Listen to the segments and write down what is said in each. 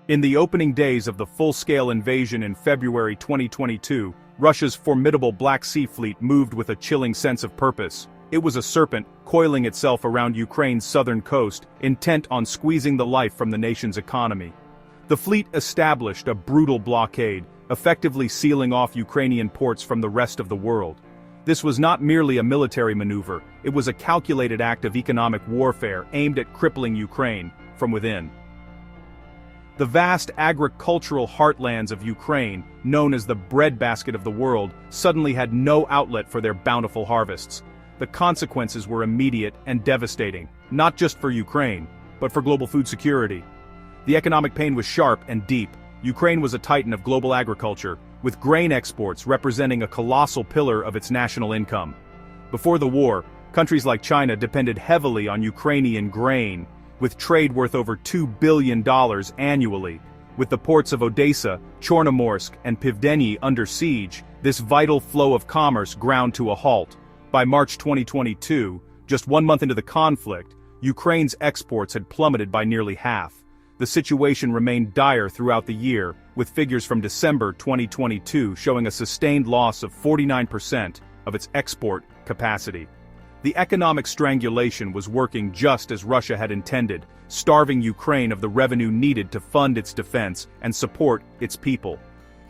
In the opening days of the full-scale invasion in February 2022, Russia's formidable Black Sea fleet moved with a chilling sense of purpose. It was a serpent, coiling itself around Ukraine's southern coast, intent on squeezing the life from the nation's economy. The fleet established a brutal blockade, effectively sealing off Ukrainian ports from the rest of the world. This was not merely a military maneuver, it was a calculated act of economic warfare aimed at crippling Ukraine from within. The vast agricultural heartlands of Ukraine, known as the breadbasket of the world, suddenly had no outlet for their bountiful harvests. The consequences were immediate and devastating, not just for Ukraine, but for global food security. The economic pain was sharp and deep. Ukraine was a titan of global agriculture, with grain exports representing a colossal pillar of its national income. Before the war, countries like China depended heavily on Ukrainian grain, with trade worth over $2 billion annually. With the ports of Odessa, Chornomorsk, and Pivdeny under siege, this vital flow of commerce ground to a halt. By March 2022, just 1 month into the conflict, Ukraine's exports had plummeted by nearly half. The situation remained dire throughout the year, with figures from December 2022 showing a sustained loss of 49% of its export capacity. The economic strangulation was working just as Russia had intended, starving Ukraine of the revenue needed to fund its defense and support its people.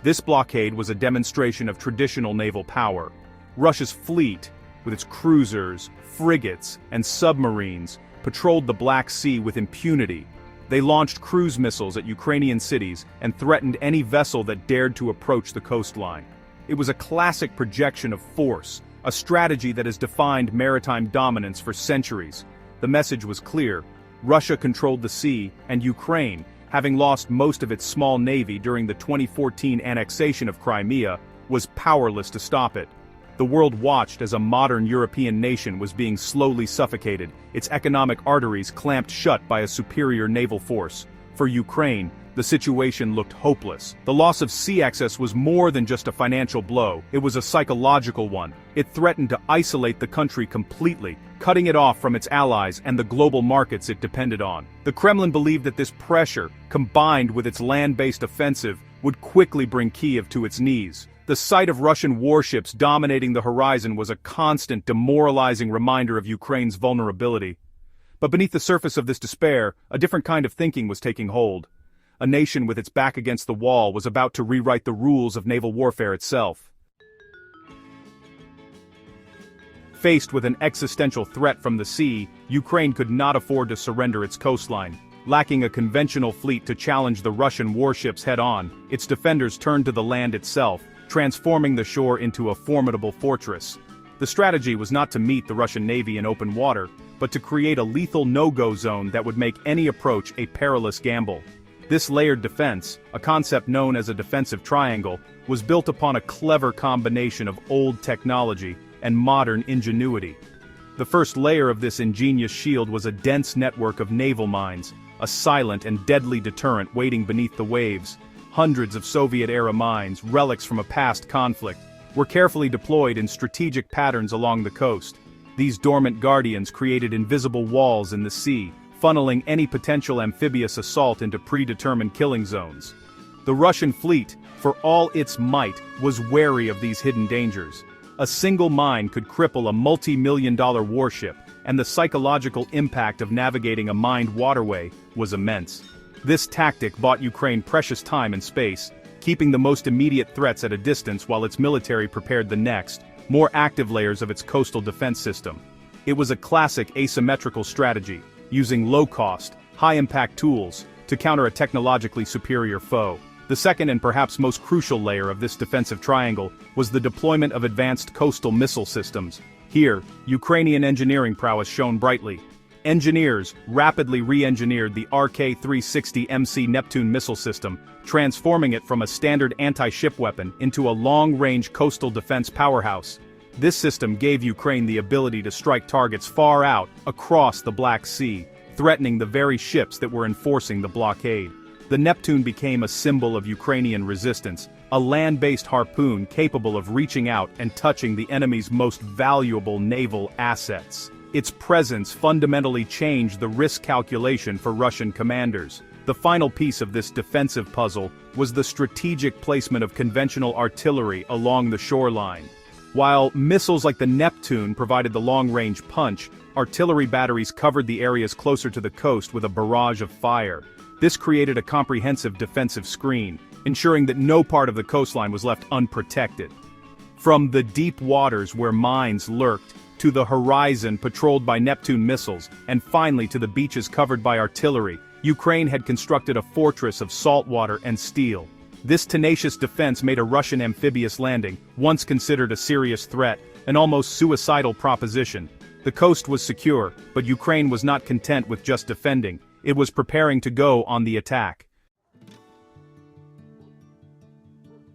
This blockade was a demonstration of traditional naval power. Russia's fleet, with its cruisers, frigates, and submarines, patrolled the Black Sea with impunity. They launched cruise missiles at Ukrainian cities and threatened any vessel that dared to approach the coastline. It was a classic projection of force, a strategy that has defined maritime dominance for centuries. The message was clear: Russia controlled the sea, and Ukraine, having lost most of its small navy during the 2014 annexation of Crimea, was powerless to stop it. The world watched as a modern European nation was being slowly suffocated, its economic arteries clamped shut by a superior naval force. For Ukraine, the situation looked hopeless. The loss of sea access was more than just a financial blow, it was a psychological one. It threatened to isolate the country completely, cutting it off from its allies and the global markets it depended on. The Kremlin believed that this pressure, combined with its land-based offensive, would quickly bring Kyiv to its knees. The sight of Russian warships dominating the horizon was a constant, demoralizing reminder of Ukraine's vulnerability. But beneath the surface of this despair, a different kind of thinking was taking hold. A nation with its back against the wall was about to rewrite the rules of naval warfare itself. Faced with an existential threat from the sea, Ukraine could not afford to surrender its coastline. Lacking a conventional fleet to challenge the Russian warships head-on, its defenders turned to the land itself, transforming the shore into a formidable fortress. The strategy was not to meet the Russian Navy in open water, but to create a lethal no-go zone that would make any approach a perilous gamble. This layered defense, a concept known as a defensive triangle, was built upon a clever combination of old technology and modern ingenuity. The first layer of this ingenious shield was a dense network of naval mines, a silent and deadly deterrent waiting beneath the waves. Hundreds of Soviet-era mines, relics from a past conflict, were carefully deployed in strategic patterns along the coast. These dormant guardians created invisible walls in the sea, funneling any potential amphibious assault into predetermined killing zones. The Russian fleet, for all its might, was wary of these hidden dangers. A single mine could cripple a multi-million-dollar warship, and the psychological impact of navigating a mined waterway was immense. This tactic bought Ukraine precious time and space, keeping the most immediate threats at a distance while its military prepared the next, more active layers of its coastal defense system. It was a classic asymmetrical strategy, using low-cost, high-impact tools to counter a technologically superior foe. The second and perhaps most crucial layer of this defensive triangle was the deployment of advanced coastal missile systems. Here, Ukrainian engineering prowess shone brightly. Engineers rapidly re-engineered the RK-360MC Neptune missile system, transforming it from a standard anti-ship weapon into a long-range coastal defense powerhouse. This system gave Ukraine the ability to strike targets far out across the Black Sea, threatening the very ships that were enforcing the blockade. The Neptune became a symbol of Ukrainian resistance, a land-based harpoon capable of reaching out and touching the enemy's most valuable naval assets. Its presence fundamentally changed the risk calculation for Russian commanders. The final piece of this defensive puzzle was the strategic placement of conventional artillery along the shoreline. While missiles like the Neptune provided the long-range punch, artillery batteries covered the areas closer to the coast with a barrage of fire. This created a comprehensive defensive screen, ensuring that no part of the coastline was left unprotected. From the deep waters where mines lurked, to the horizon patrolled by Neptune missiles, and finally to the beaches covered by artillery, Ukraine had constructed a fortress of salt water and steel. This tenacious defense made a Russian amphibious landing, once considered a serious threat, an almost suicidal proposition. The coast was secure, but Ukraine was not content with just defending. It was preparing to go on the attack.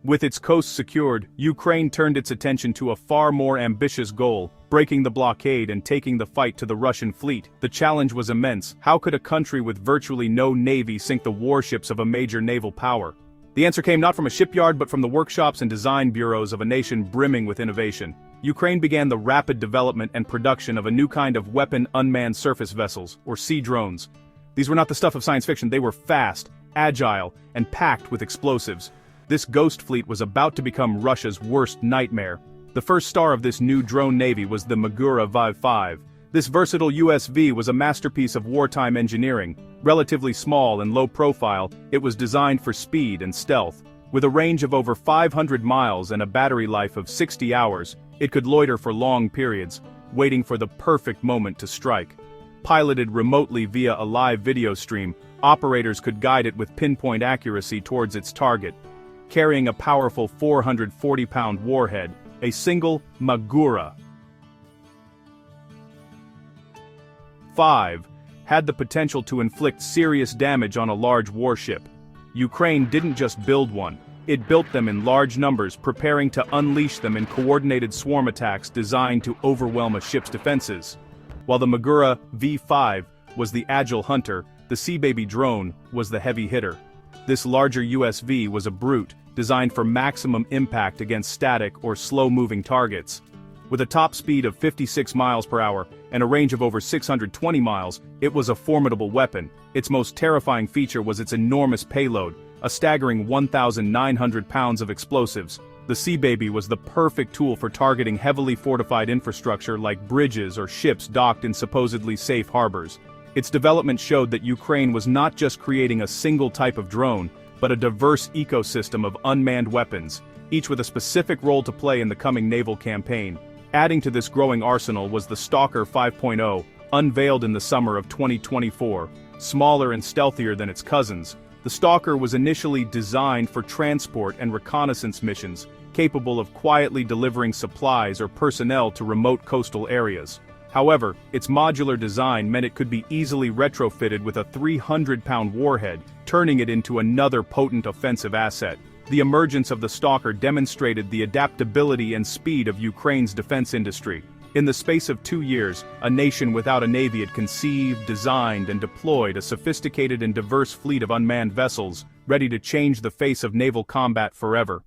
With its coast secured, Ukraine turned its attention to a far more ambitious goal: breaking the blockade and taking the fight to the Russian fleet. The challenge was immense. How could a country with virtually no navy sink the warships of a major naval power? The answer came not from a shipyard but from the workshops and design bureaus of a nation brimming with innovation. Ukraine began the rapid development and production of a new kind of weapon: unmanned surface vessels, or sea drones. These were not the stuff of science fiction. They were fast, agile, and packed with explosives. This ghost fleet was about to become Russia's worst nightmare. The first star of this new drone navy was the Magura V-5. This versatile USV was a masterpiece of wartime engineering. Relatively small and low profile, it was designed for speed and stealth. With a range of over 500 miles and a battery life of 60 hours, it could loiter for long periods, waiting for the perfect moment to strike. Piloted remotely via a live video stream, operators could guide it with pinpoint accuracy towards its target. Carrying a powerful 440-pound warhead, a single Magura 5 had the potential to inflict serious damage on a large warship. Ukraine didn't just build one, it built them in large numbers, preparing to unleash them in coordinated swarm attacks designed to overwhelm a ship's defenses. While the Magura V-5 was the agile hunter, the Sea Baby drone was the heavy hitter. This larger USV was a brute, designed for maximum impact against static or slow-moving targets. With a top speed of 56 miles per hour and a range of over 620 miles, it was a formidable weapon. Its most terrifying feature was its enormous payload, a staggering 1,900 pounds of explosives. The Sea Baby was the perfect tool for targeting heavily fortified infrastructure like bridges or ships docked in supposedly safe harbors. Its development showed that Ukraine was not just creating a single type of drone, but a diverse ecosystem of unmanned weapons, each with a specific role to play in the coming naval campaign. Adding to this growing arsenal was the Stalker 5.0, unveiled in the summer of 2024. Smaller and stealthier than its cousins, the Stalker was initially designed for transport and reconnaissance missions, capable of quietly delivering supplies or personnel to remote coastal areas. However, its modular design meant it could be easily retrofitted with a 300-pound warhead, turning it into another potent offensive asset. The emergence of the Stalker demonstrated the adaptability and speed of Ukraine's defense industry. In the space of 2 years, a nation without a navy had conceived, designed, and deployed a sophisticated and diverse fleet of unmanned vessels, ready to change the face of naval combat forever.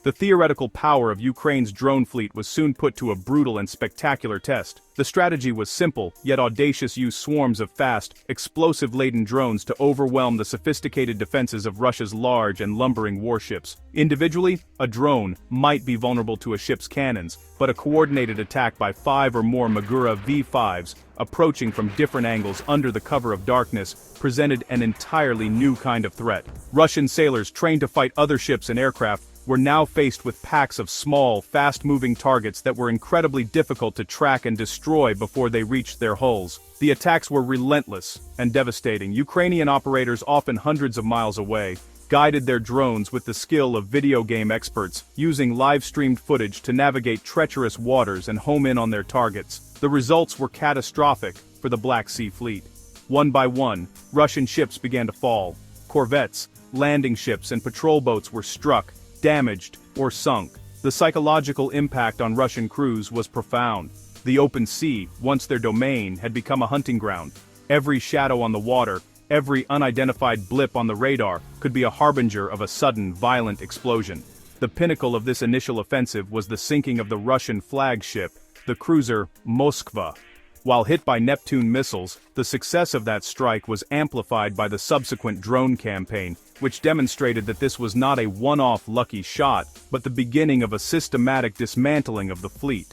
The theoretical power of Ukraine's drone fleet was soon put to a brutal and spectacular test. The strategy was simple, yet audacious: use swarms of fast, explosive-laden drones to overwhelm the sophisticated defenses of Russia's large and lumbering warships. Individually, a drone might be vulnerable to a ship's cannons, but a coordinated attack by 5 or more Magura V-5s, approaching from different angles under the cover of darkness, presented an entirely new kind of threat. Russian sailors trained to fight other ships and aircraft were now faced with packs of small, fast-moving targets that were incredibly difficult to track and destroy before they reached their hulls. The attacks were relentless and devastating. Ukrainian operators, often hundreds of miles away, guided their drones with the skill of video game experts, using live-streamed footage to navigate treacherous waters and home in on their targets. The results were catastrophic for the Black Sea Fleet. One by one, Russian ships began to fall. Corvettes, landing ships, and patrol boats were struck, damaged, or sunk. The psychological impact on Russian crews was profound. The open sea, once their domain, had become a hunting ground. Every shadow on the water, every unidentified blip on the radar, could be a harbinger of a sudden, violent explosion. The pinnacle of this initial offensive was the sinking of the Russian flagship, the cruiser Moskva. While hit by Neptune missiles, the success of that strike was amplified by the subsequent drone campaign, which demonstrated that this was not a one-off lucky shot, but the beginning of a systematic dismantling of the fleet.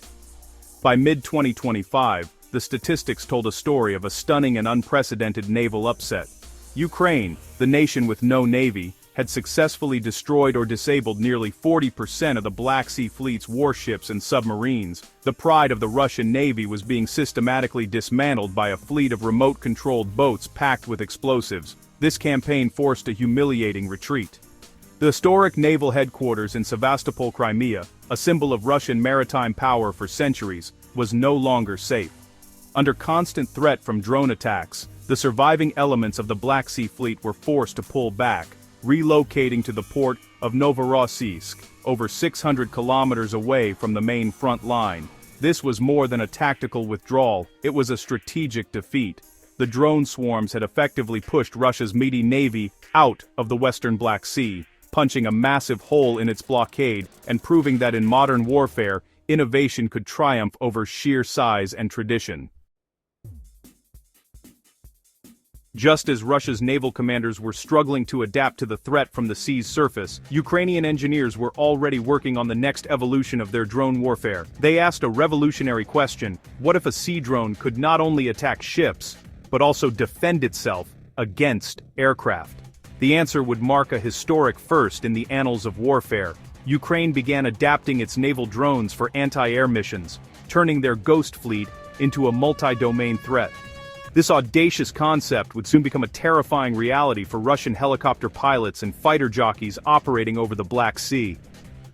By mid-2025, the statistics told a story of a stunning and unprecedented naval upset. Ukraine, the nation with no navy, had successfully destroyed or disabled nearly 40% of the Black Sea Fleet's warships and submarines. The pride of the Russian Navy was being systematically dismantled by a fleet of remote-controlled boats packed with explosives. This campaign forced a humiliating retreat. The historic naval headquarters in Sevastopol, Crimea, a symbol of Russian maritime power for centuries, was no longer safe. Under constant threat from drone attacks, the surviving elements of the Black Sea Fleet were forced to pull back, relocating to the port of Novorossiysk, over 600 kilometers away from the main front line. This was more than a tactical withdrawal, it was a strategic defeat. The drone swarms had effectively pushed Russia's meaty navy out of the western Black Sea, punching a massive hole in its blockade and proving that in modern warfare, innovation could triumph over sheer size and tradition. Just as Russia's naval commanders were struggling to adapt to the threat from the sea's surface, Ukrainian engineers were already working on the next evolution of their drone warfare. They asked a revolutionary question: what if a sea drone could not only attack ships, but also defend itself against aircraft? The answer would mark a historic first in the annals of warfare. Ukraine began adapting its naval drones for anti-air missions, turning their Ghost fleet into a multi-domain threat. This audacious concept would soon become a terrifying reality for Russian helicopter pilots and fighter jockeys operating over the Black Sea.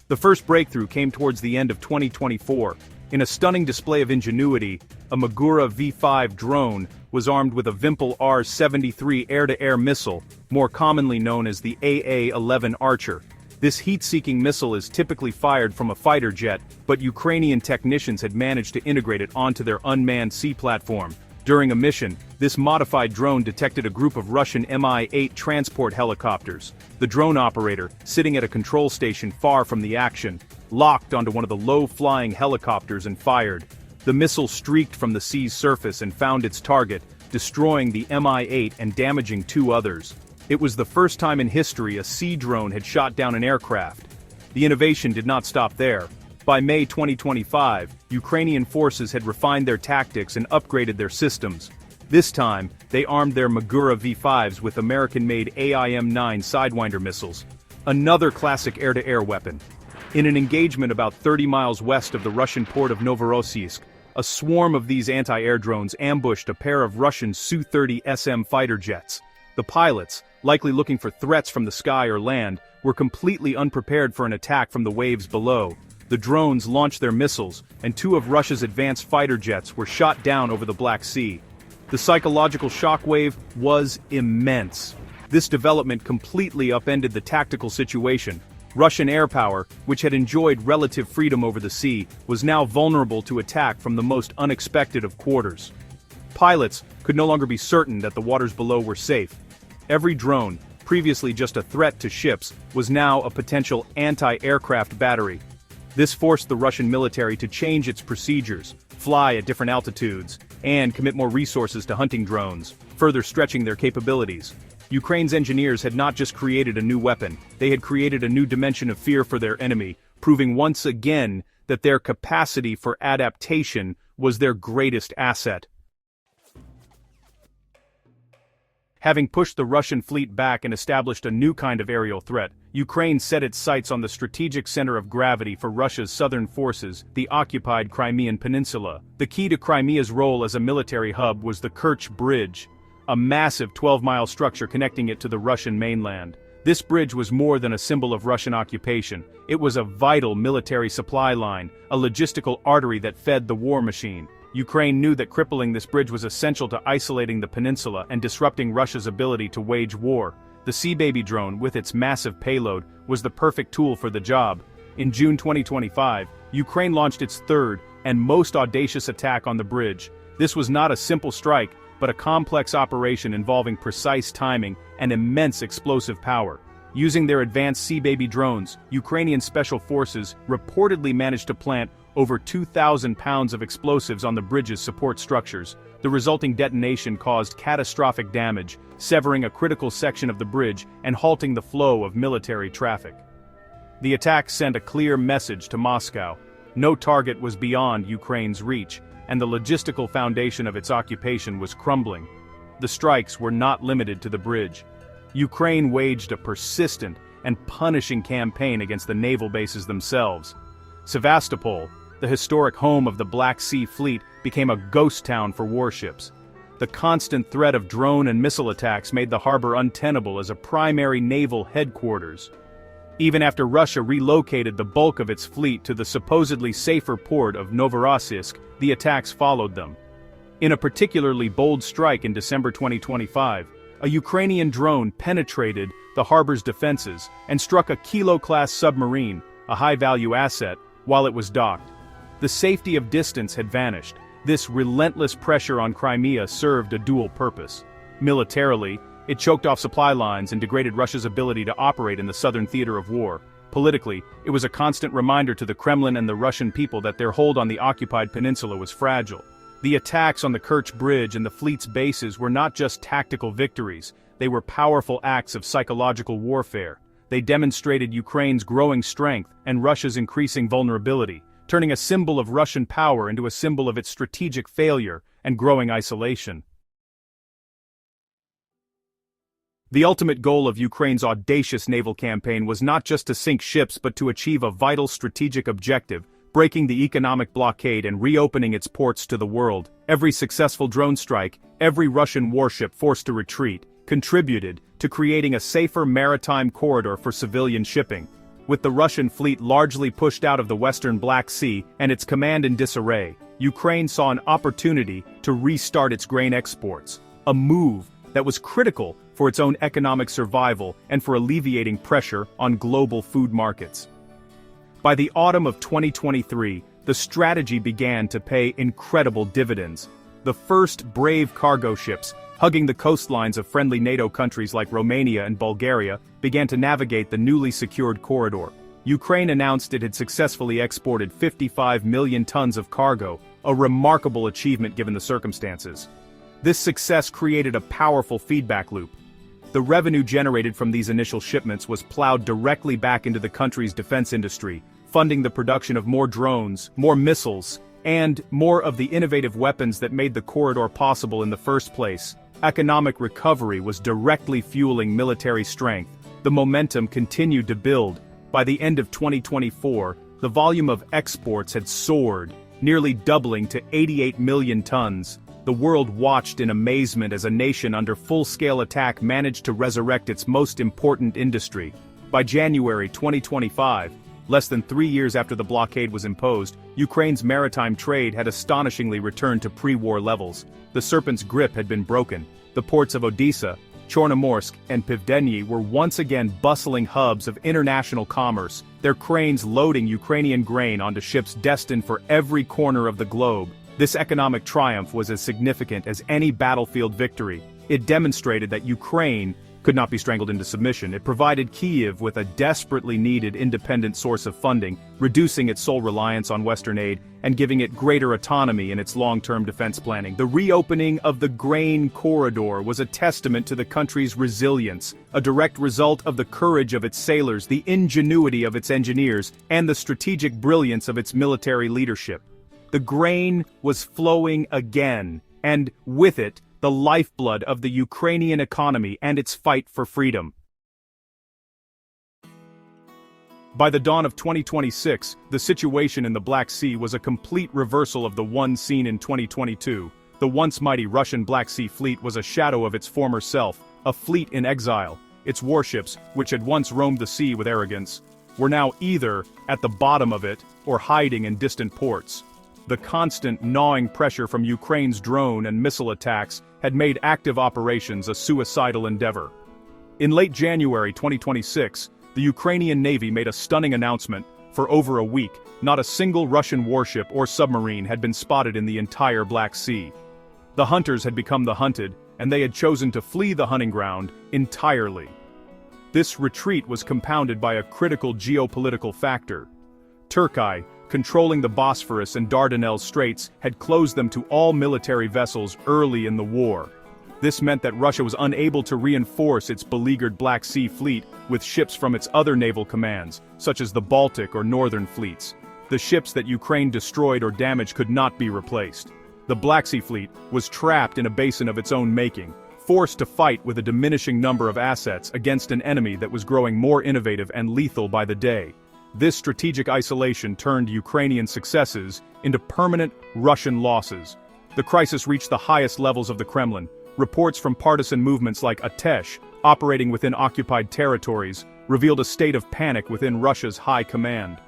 The first breakthrough came towards the end of 2024. In a stunning display of ingenuity, a Magura V-5 drone was armed with a Vimpel R-73 air-to-air missile, more commonly known as the AA-11 Archer. This heat-seeking missile is typically fired from a fighter jet, but Ukrainian technicians had managed to integrate it onto their unmanned sea platform. During a mission, this modified drone detected a group of Russian Mi-8 transport helicopters. The drone operator, sitting at a control station far from the action, locked onto one of the low-flying helicopters and fired. The missile streaked from the sea's surface and found its target, destroying the Mi-8 and damaging two others. It was the first time in history a sea drone had shot down an aircraft. The innovation did not stop there. By May 2025, Ukrainian forces had refined their tactics and upgraded their systems. This time, they armed their Magura V-5s with American-made AIM-9 Sidewinder missiles, another classic air-to-air weapon. In an engagement about 30 miles west of the Russian port of Novorossiysk, a swarm of these anti-air drones ambushed a pair of Russian Su-30 SM fighter jets. The pilots, likely looking for threats from the sky or land, were completely unprepared for an attack from the waves below. The drones launched their missiles, and two of Russia's advanced fighter jets were shot down over the Black Sea. The psychological shockwave was immense. This development completely upended the tactical situation. Russian air power, which had enjoyed relative freedom over the sea, was now vulnerable to attack from the most unexpected of quarters. Pilots could no longer be certain that the waters below were safe. Every drone, previously just a threat to ships, was now a potential anti-aircraft battery. This forced the Russian military to change its procedures, fly at different altitudes, and commit more resources to hunting drones, further stretching their capabilities. Ukraine's engineers had not just created a new weapon, they had created a new dimension of fear for their enemy, proving once again that their capacity for adaptation was their greatest asset. Having pushed the Russian fleet back and established a new kind of aerial threat, Ukraine set its sights on the strategic center of gravity for Russia's southern forces, the occupied Crimean Peninsula. The key to Crimea's role as a military hub was the Kerch Bridge, a massive 12-mile structure connecting it to the Russian mainland. This bridge was more than a symbol of Russian occupation. It was a vital military supply line, a logistical artery that fed the war machine. Ukraine knew that crippling this bridge was essential to isolating the peninsula and disrupting Russia's ability to wage war. The Sea Baby drone, with its massive payload, was the perfect tool for the job. In June 2025, Ukraine launched its third and most audacious attack on the bridge. This was not a simple strike, but a complex operation involving precise timing and immense explosive power. Using their advanced Sea Baby drones, Ukrainian special forces reportedly managed to plant over 2,000 pounds of explosives on the bridge's support structures. The resulting detonation caused catastrophic damage, severing a critical section of the bridge and halting the flow of military traffic. The attack sent a clear message to Moscow. No target was beyond Ukraine's reach, and the logistical foundation of its occupation was crumbling. The strikes were not limited to the bridge. Ukraine waged a persistent and punishing campaign against the naval bases themselves. Sevastopol, the historic home of the Black Sea Fleet, became a ghost town for warships. The constant threat of drone and missile attacks made the harbor untenable as a primary naval headquarters. Even after Russia relocated the bulk of its fleet to the supposedly safer port of Novorossiysk, the attacks followed them. In a particularly bold strike in December 2025, a Ukrainian drone penetrated the harbor's defenses and struck a Kilo-class submarine, a high-value asset, while it was docked. The safety of distance had vanished. This relentless pressure on Crimea served a dual purpose. Militarily, it choked off supply lines and degraded Russia's ability to operate in the southern theater of war. Politically, it was a constant reminder to the Kremlin and the Russian people that their hold on the occupied peninsula was fragile. The attacks on the Kerch Bridge and the fleet's bases were not just tactical victories, they were powerful acts of psychological warfare. They demonstrated Ukraine's growing strength and Russia's increasing vulnerability, turning a symbol of Russian power into a symbol of its strategic failure and growing isolation. The ultimate goal of Ukraine's audacious naval campaign was not just to sink ships but to achieve a vital strategic objective, breaking the economic blockade and reopening its ports to the world. Every successful drone strike, every Russian warship forced to retreat, contributed to creating a safer maritime corridor for civilian shipping. With the Russian fleet largely pushed out of the western Black Sea and its command in disarray, Ukraine saw an opportunity to restart its grain exports, a move that was critical for its own economic survival and for alleviating pressure on global food markets. By the autumn of 2023, the strategy began to pay incredible dividends. The first brave cargo ships, hugging the coastlines of friendly NATO countries like Romania and Bulgaria, began to navigate the newly secured corridor. Ukraine announced it had successfully exported 55 million tons of cargo, a remarkable achievement given the circumstances. This success created a powerful feedback loop. The revenue generated from these initial shipments was plowed directly back into the country's defense industry, funding the production of more drones, more missiles, and more of the innovative weapons that made the corridor possible in the first place. Economic recovery was directly fueling military strength. The momentum continued to build. By the end of 2024, the volume of exports had soared, nearly doubling to 88 million tons. The world watched in amazement as a nation under full-scale attack managed to resurrect its most important industry. By January 2025, less than 3 years after the blockade was imposed, Ukraine's maritime trade had astonishingly returned to pre-war levels. The serpent's grip had been broken. The ports of Odessa, Chornomorsk, and Pivdeny were once again bustling hubs of international commerce, their cranes loading Ukrainian grain onto ships destined for every corner of the globe. This economic triumph was as significant as any battlefield victory. It demonstrated that Ukraine could not be strangled into submission. It provided Kyiv with a desperately needed independent source of funding, reducing its sole reliance on Western aid and giving it greater autonomy in its long-term defense planning. The reopening of the grain corridor was a testament to the country's resilience, a direct result of the courage of its sailors, the ingenuity of its engineers, and the strategic brilliance of its military leadership. The grain was flowing again, and with it, the lifeblood of the Ukrainian economy and its fight for freedom. By the dawn of 2026, the situation in the Black Sea was a complete reversal of the one seen in 2022. The once mighty Russian Black Sea Fleet was a shadow of its former self, a fleet in exile. Its warships, which had once roamed the sea with arrogance, were now either at the bottom of it or hiding in distant ports. The constant gnawing pressure from Ukraine's drone and missile attacks had made active operations a suicidal endeavor. In late January 2026, the Ukrainian Navy made a stunning announcement. For over a week, not a single Russian warship or submarine had been spotted in the entire Black Sea. The hunters had become the hunted, and they had chosen to flee the hunting ground entirely. This retreat was compounded by a critical geopolitical factor. Turkey, controlling the Bosphorus and Dardanelles Straits had closed them to all military vessels early in the war. This meant that Russia was unable to reinforce its beleaguered Black Sea fleet with ships from its other naval commands, such as the Baltic or Northern fleets. The ships that Ukraine destroyed or damaged could not be replaced. The Black Sea fleet was trapped in a basin of its own making, forced to fight with a diminishing number of assets against an enemy that was growing more innovative and lethal by the day. This strategic isolation turned Ukrainian successes into permanent Russian losses. The crisis reached the highest levels of the Kremlin. Reports from partisan movements like Atesh, operating within occupied territories, revealed a state of panic within Russia's high command.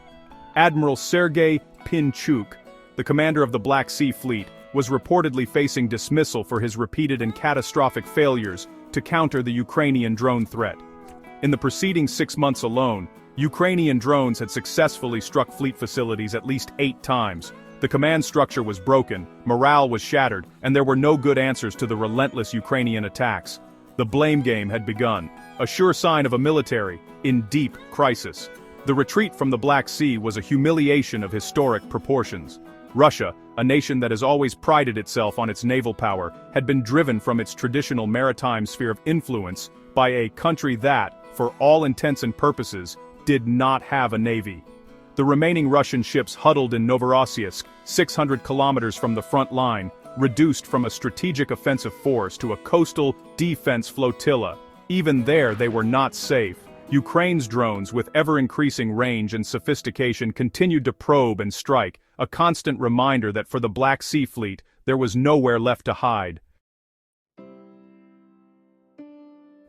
Admiral Sergei Pinchuk, the commander of the Black Sea Fleet, was reportedly facing dismissal for his repeated and catastrophic failures to counter the Ukrainian drone threat. In the preceding 6 months alone, Ukrainian drones had successfully struck fleet facilities at least 8 times. The command structure was broken, morale was shattered, and there were no good answers to the relentless Ukrainian attacks. The blame game had begun, a sure sign of a military in deep crisis. The retreat from the Black Sea was a humiliation of historic proportions. Russia, a nation that has always prided itself on its naval power, had been driven from its traditional maritime sphere of influence by a country that, for all intents and purposes, did not have a navy. The remaining Russian ships huddled in Novorossiysk, 600 kilometers from the front line, reduced from a strategic offensive force to a coastal defense flotilla. Even there they were not safe. Ukraine's drones, with ever-increasing range and sophistication, continued to probe and strike, a constant reminder that for the Black Sea Fleet, there was nowhere left to hide.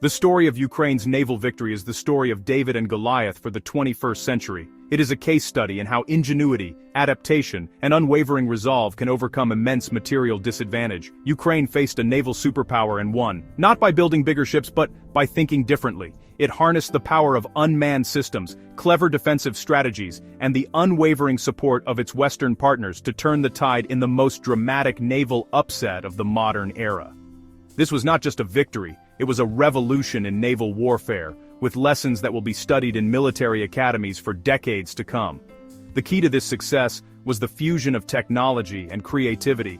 The story of Ukraine's naval victory is the story of David and Goliath for the 21st century. It is a case study in how ingenuity, adaptation, and unwavering resolve can overcome immense material disadvantage. Ukraine faced a naval superpower and won, not by building bigger ships but by thinking differently. It harnessed the power of unmanned systems, clever defensive strategies, and the unwavering support of its Western partners to turn the tide in the most dramatic naval upset of the modern era. This was not just a victory, it was a revolution in naval warfare, with lessons that will be studied in military academies for decades to come. The key to this success was the fusion of technology and creativity.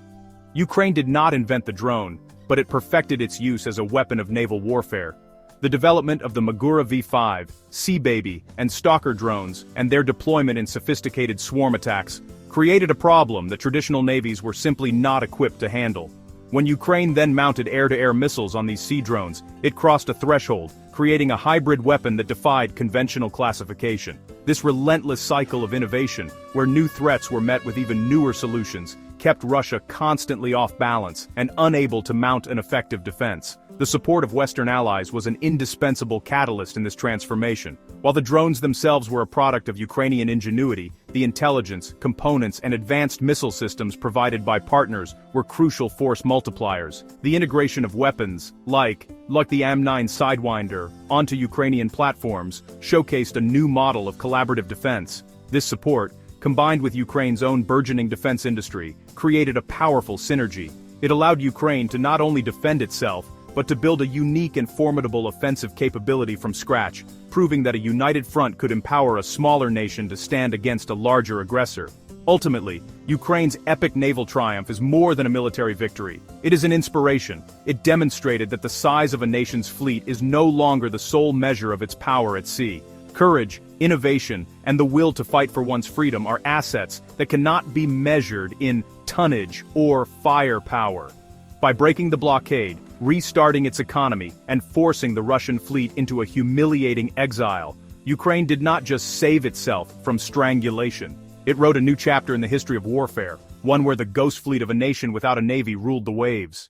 Ukraine did not invent the drone, but it perfected its use as a weapon of naval warfare. The development of the Magura V5, Sea Baby, and Stalker drones, and their deployment in sophisticated swarm attacks, created a problem that traditional navies were simply not equipped to handle. When Ukraine then mounted air-to-air missiles on these sea drones, it crossed a threshold, creating a hybrid weapon that defied conventional classification. This relentless cycle of innovation, where new threats were met with even newer solutions, kept Russia constantly off balance and unable to mount an effective defense. The support of Western allies was an indispensable catalyst in this transformation. While the drones themselves were a product of Ukrainian ingenuity, the intelligence, components, and advanced missile systems provided by partners were crucial force multipliers. The integration of weapons, like the AM-9 Sidewinder, onto Ukrainian platforms, showcased a new model of collaborative defense. This support, combined with Ukraine's own burgeoning defense industry, created a powerful synergy. It allowed Ukraine to not only defend itself, but to build a unique and formidable offensive capability from scratch, proving that a united front could empower a smaller nation to stand against a larger aggressor. Ultimately, Ukraine's epic naval triumph is more than a military victory. It is an inspiration. It demonstrated that the size of a nation's fleet is no longer the sole measure of its power at sea. Courage, innovation, and the will to fight for one's freedom are assets that cannot be measured in tonnage or firepower. By breaking the blockade, restarting its economy, and forcing the Russian fleet into a humiliating exile, Ukraine did not just save itself from strangulation. It wrote a new chapter in the history of warfare, one where the ghost fleet of a nation without a navy ruled the waves.